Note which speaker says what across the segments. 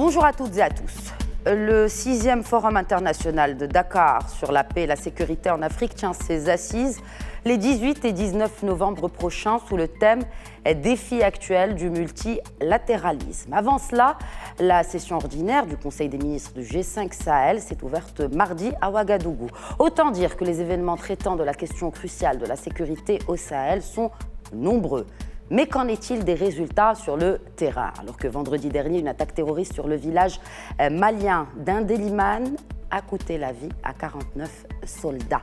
Speaker 1: Bonjour à toutes et à tous. Le 6e Forum international de Dakar sur la paix et la sécurité en Afrique tient ses assises les 18 et 19 novembre prochains sous le thème « Défis actuels du multilatéralisme ». Avant cela, la session ordinaire du Conseil des ministres du G5 Sahel s'est ouverte mardi à Ouagadougou. Autant dire que les événements traitant de la question cruciale de la sécurité au Sahel sont nombreux. Mais qu'en est-il des résultats sur le terrain? Alors que vendredi dernier, une attaque terroriste sur le village malien d'Indélimane a coûté la vie à 49 soldats.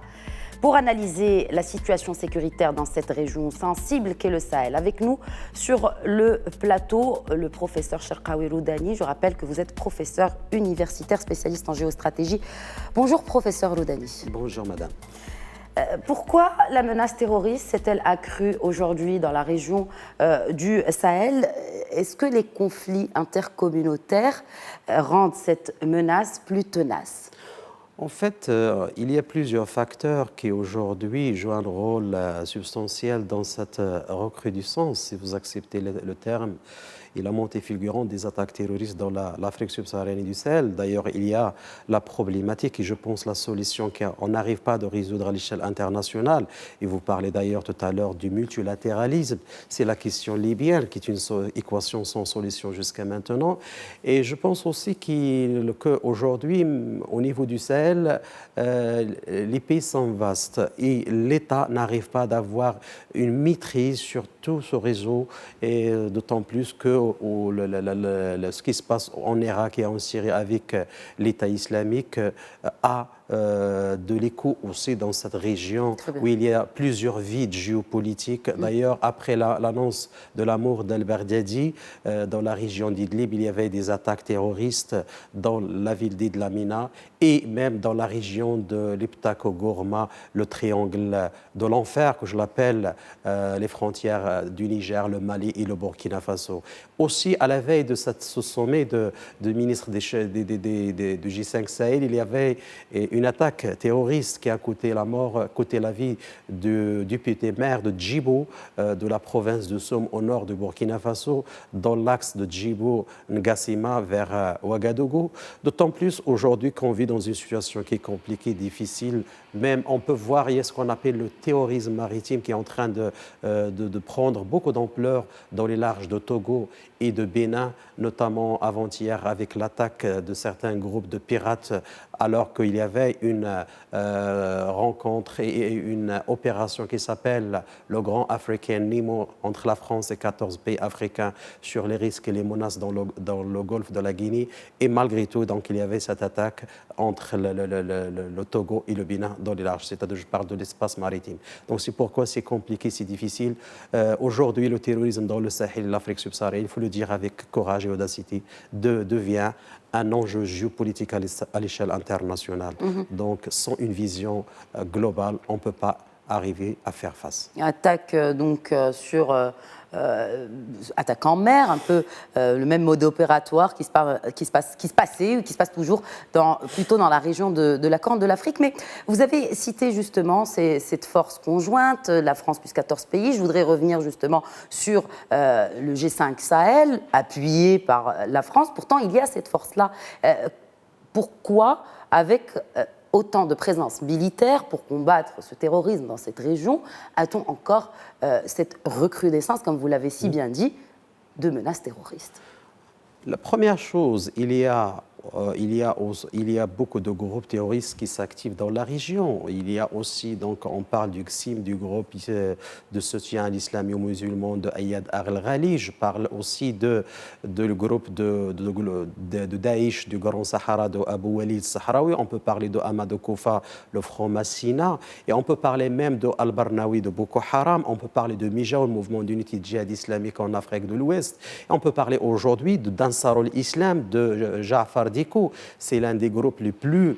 Speaker 1: Pour analyser la situation sécuritaire dans cette région sensible qu'est le Sahel, avec nous sur le plateau, le professeur Cherkaoui Roudani. Je rappelle que vous êtes professeur universitaire spécialiste en géostratégie. Bonjour professeur Roudani.
Speaker 2: Bonjour madame.
Speaker 1: Pourquoi la menace terroriste s'est-elle accrue aujourd'hui dans la région du Sahel? Est-ce que les conflits intercommunautaires rendent cette menace plus tenace?
Speaker 2: En fait, il y a plusieurs facteurs qui aujourd'hui jouent un rôle substantiel dans cette recrudescence, si vous acceptez le terme, et la montée fulgurante des attaques terroristes dans l'Afrique subsaharienne et du Sahel. D'ailleurs, il y a la problématique et je pense la solution qu'on n'arrive pas à résoudre à l'échelle internationale. Et vous parlez d'ailleurs tout à l'heure du multilatéralisme. C'est la question libyenne qui est une équation sans solution jusqu'à maintenant. Et je pense aussi qu'aujourd'hui, au niveau du Sahel, les pays sont vastes et l'État n'arrive pas à avoir une maîtrise sur tout ce réseau, et d'autant plus que ce qui se passe en Irak et en Syrie avec l'État islamique a de l'écho aussi dans cette région où il y a plusieurs vides géopolitiques. D'ailleurs, après l'annonce de la mort d'Al-Baghdadi dans la région d'Idlib, il y avait des attaques terroristes dans la ville d'Idlamina et même dans la région de l'Iptako-Gourma, le triangle de l'enfer, que je l'appelle, les frontières du Niger, le Mali et le Burkina Faso. Aussi, à la veille de ce sommet de ministres du G5 Sahel, il y avait une attaque terroriste qui a coûté la vie du député maire de Djibo, de la province de Somme au nord du Burkina Faso, dans l'axe de Djibo-Ngassima vers Ouagadougou. D'autant plus aujourd'hui qu'on vit dans une situation qui est compliquée, difficile. Même on peut voir, il y a ce qu'on appelle le terrorisme maritime qui est en train de prendre beaucoup d'ampleur dans les larges de Togo et de Bénin, notamment avant-hier avec l'attaque de certains groupes de pirates, alors qu'il y avait une rencontre et une opération qui s'appelle le Grand African Nemo entre la France et 14 pays africains sur les risques et les menaces dans le golfe de la Guinée. Et malgré tout, donc, il y avait cette attaque entre le Togo et le Bénin dans les larges, c'est-à-dire je parle de l'espace maritime. Donc c'est pourquoi c'est compliqué, c'est difficile. Aujourd'hui, le terrorisme dans le Sahel et l'Afrique subsaharienne, il faut le dire avec courage et audacité, devient un enjeu géopolitique à l'échelle internationale. Donc, sans une vision globale, on ne peut pas arriver à faire face.
Speaker 1: Attaque attaque en mer, un peu le même mode opératoire qui se passait ou qui se passe toujours plutôt dans la région de la Corne de l'Afrique. Mais vous avez cité justement cette force conjointe, la France plus 14 pays. Je voudrais revenir justement sur le G5 Sahel, appuyé par la France. Pourtant, il y a cette force-là. Pourquoi, avec autant de présence militaire pour combattre ce terrorisme dans cette région, a-t-on encore cette recrudescence, comme vous l'avez si bien dit, de menaces terroristes?
Speaker 2: La première chose, il y a beaucoup de groupes terroristes qui s'activent dans la région. Il y a aussi, donc, on parle du GSIM, du groupe de soutien à l'islamo-musulman de Ayad al-Ghali. Je parle aussi du groupe de Daesh du Grand Sahara de Abu Walid Sahraoui. On peut parler de Amadou Koufa, le Front Massina. Et on peut parler même de Al-Barnawi de Boko Haram. On peut parler de Mija, le mouvement d'unité djihad islamique en Afrique de l'Ouest. Et on peut parler aujourd'hui de Ansarul Islam, de Ja'far Diko. C'est l'un des groupes les plus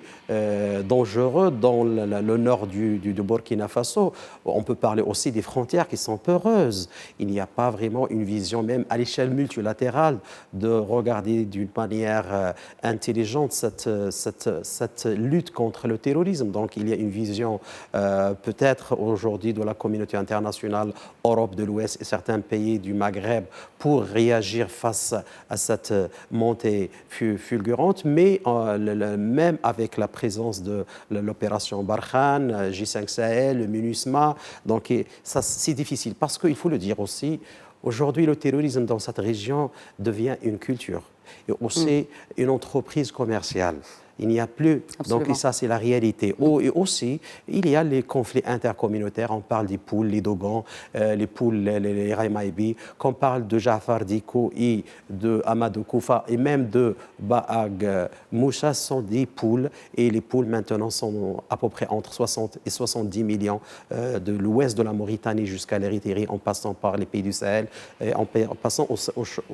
Speaker 2: dangereux dans le nord du Burkina Faso. On peut parler aussi des frontières qui sont peureuses. Il n'y a pas vraiment une vision, même à l'échelle multilatérale, de regarder d'une manière intelligente cette lutte contre le terrorisme. Donc il y a une vision peut-être aujourd'hui de la communauté internationale, Europe de l'Ouest et certains pays du Maghreb pour réagir face à cette montée fulgurante, mais même avec la présence de l'opération Barkhane, J5 Sahel, le MINUSMA, donc ça c'est difficile parce qu'il faut le dire aussi, aujourd'hui le terrorisme dans cette région devient une culture et aussi une entreprise commerciale. Il n'y a plus. Absolument. Donc ça, c'est la réalité. Et aussi, il y a les conflits intercommunautaires. On parle des poules, les Dogons, les poules, les Raimaïbi. Qu'on parle de Jafar Diko et de Amadou Koufa et même de Baag Moussa sont des poules. Et les poules maintenant sont à peu près entre 60 et 70 millions de l'ouest de la Mauritanie jusqu'à l'Érythrée, en passant par les pays du Sahel, et en passant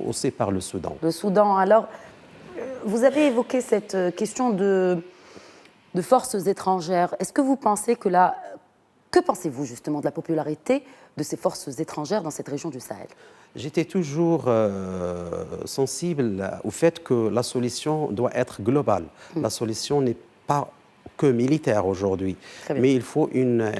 Speaker 2: aussi par le Soudan.
Speaker 1: Le Soudan, alors... Vous avez évoqué cette question de forces étrangères. Est-ce que vous pensez que là... Que pensez-vous justement de la popularité de ces forces étrangères dans cette région du Sahel?
Speaker 2: J'étais toujours sensible au fait que la solution doit être globale. La solution n'est pas que militaire aujourd'hui. Mais il faut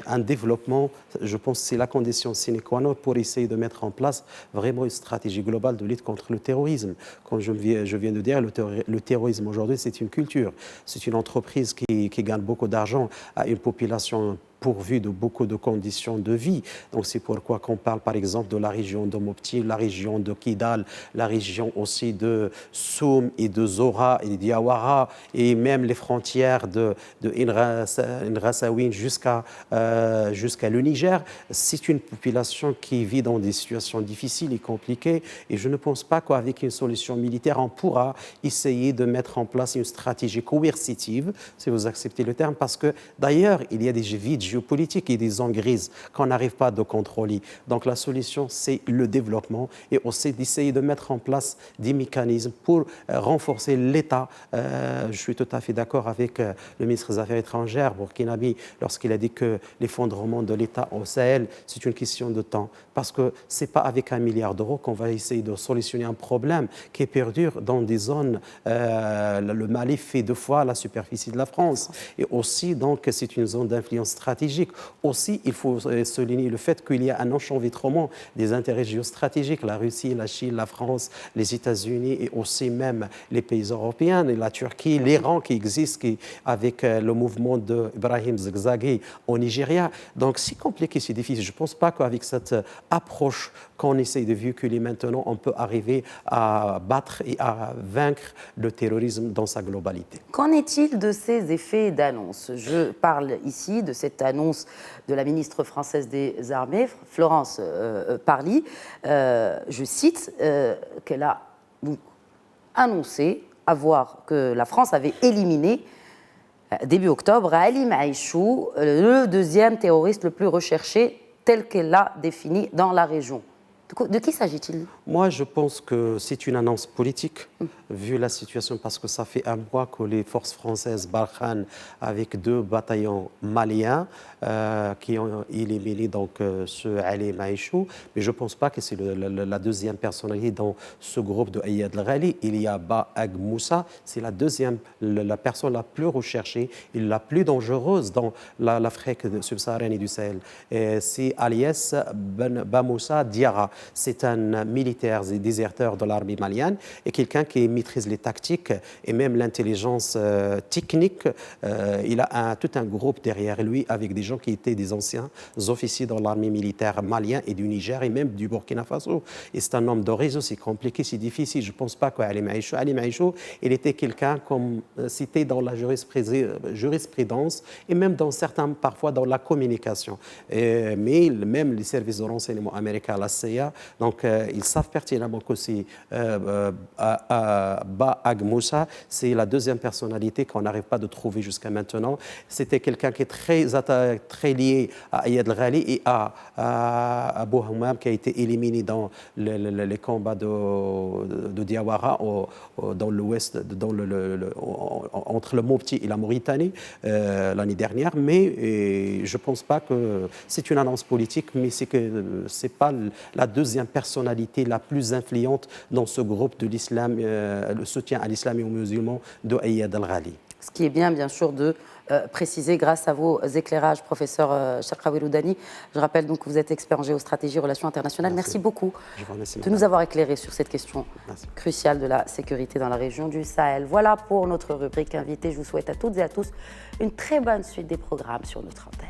Speaker 2: un développement, je pense que c'est la condition sine qua non pour essayer de mettre en place vraiment une stratégie globale de lutte contre le terrorisme. Comme je viens de dire, le terrorisme aujourd'hui, c'est une culture. C'est une entreprise qui gagne beaucoup d'argent à une population pourvu de beaucoup de conditions de vie. Donc c'est pourquoi qu'on parle par exemple de la région de Mopti, la région de Kidal, la région aussi de Soum et de Zora et de Diawara et même les frontières de Inrassawin jusqu'à le Niger. C'est une population qui vit dans des situations difficiles et compliquées et je ne pense pas qu'avec une solution militaire on pourra essayer de mettre en place une stratégie coercitive, si vous acceptez le terme, parce que d'ailleurs il y a des vides géopolitique et des zones grises qu'on n'arrive pas à contrôler. Donc la solution, c'est le développement et aussi d'essayer de mettre en place des mécanismes pour renforcer l'État. Je suis tout à fait d'accord avec le ministre des Affaires étrangères, burkinabé, lorsqu'il a dit que l'effondrement de l'État au Sahel, c'est une question de temps. Parce que ce n'est pas avec 1 milliard d'euros qu'on va essayer de solutionner un problème qui perdure dans des zones. Le Mali fait 2 fois la superficie de la France. Et aussi, donc, c'est une zone d'influence stratégique. Aussi, il faut souligner le fait qu'il y a un enchevêtrement des intérêts géostratégiques. La Russie, la Chine, la France, les États-Unis et aussi même les pays européens, et la Turquie, l'Iran qui existe avec le mouvement d'Ibrahim Zagzaghi au Nigeria. Donc, c'est compliqué, c'est difficile. Je ne pense pas qu'avec cette approche qu'on essaye de véhiculer maintenant, on peut arriver à battre et à vaincre le terrorisme dans sa globalité.
Speaker 1: Qu'en est-il de ces effets d'annonce? Je parle ici de cette annonce de la ministre française des Armées, Florence Parly. Je cite qu'elle a donc annoncé que la France avait éliminé début octobre Ali Maïchou, le 2e terroriste le plus recherché tel qu'elle l'a défini dans la région. De qui s'agit-il?
Speaker 2: Moi, je pense que c'est une annonce politique, vu la situation, parce que ça fait 1 mois que les forces françaises Barkhane, avec 2 bataillons maliens, qui ont éliminé donc, ce Ali Maïchou. Mais je ne pense pas que c'est la 2e personnalité dans ce groupe de Ayad al-Ghali. Il y a Baag Moussa, c'est la personne la plus recherchée et la plus dangereuse dans l'Afrique subsaharienne et du Sahel. C'est Alias Bamoussa Diarra. C'est un militaire et déserteur de l'armée malienne et quelqu'un qui maîtrise les tactiques et même l'intelligence technique. Il a tout un groupe derrière lui avec des gens qui étaient des anciens officiers dans l'armée militaire malienne et du Niger et même du Burkina Faso. Et c'est un homme de réseau, c'est compliqué, c'est difficile. Je ne pense pas qu'Ali Maïchou, il était quelqu'un comme cité dans la jurisprudence et même dans certains, parfois dans la communication. Mais même les services de renseignement américains, la CIA, Saraya. Donc, ils savent pertinemment que c'est Ba Ag Moussa, c'est la deuxième personnalité qu'on n'arrive pas de trouver jusqu'à maintenant. C'était quelqu'un qui est très lié à Ayad al-Ghali et à Abu Hammam, qui a été éliminé dans les combats de Diawara dans l'ouest, entre le Mopti et la Mauritanie l'année dernière. Mais je ne pense pas que c'est une annonce politique, mais c'est que ce n'est pas la deuxième personnalité la plus influente dans ce groupe de l'islam, le soutien à l'islam et aux musulmans de Ayad al-Ghali.
Speaker 1: Ce qui est bien sûr, de préciser grâce à vos éclairages, professeur Cherkaoui Loudani. Je rappelle donc que vous êtes expert en géostratégie et relations internationales. Merci beaucoup de nous avoir éclairés sur cette question cruciale de la sécurité dans la région du Sahel. Voilà pour notre rubrique invitée. Je vous souhaite à toutes et à tous une très bonne suite des programmes sur notre antenne.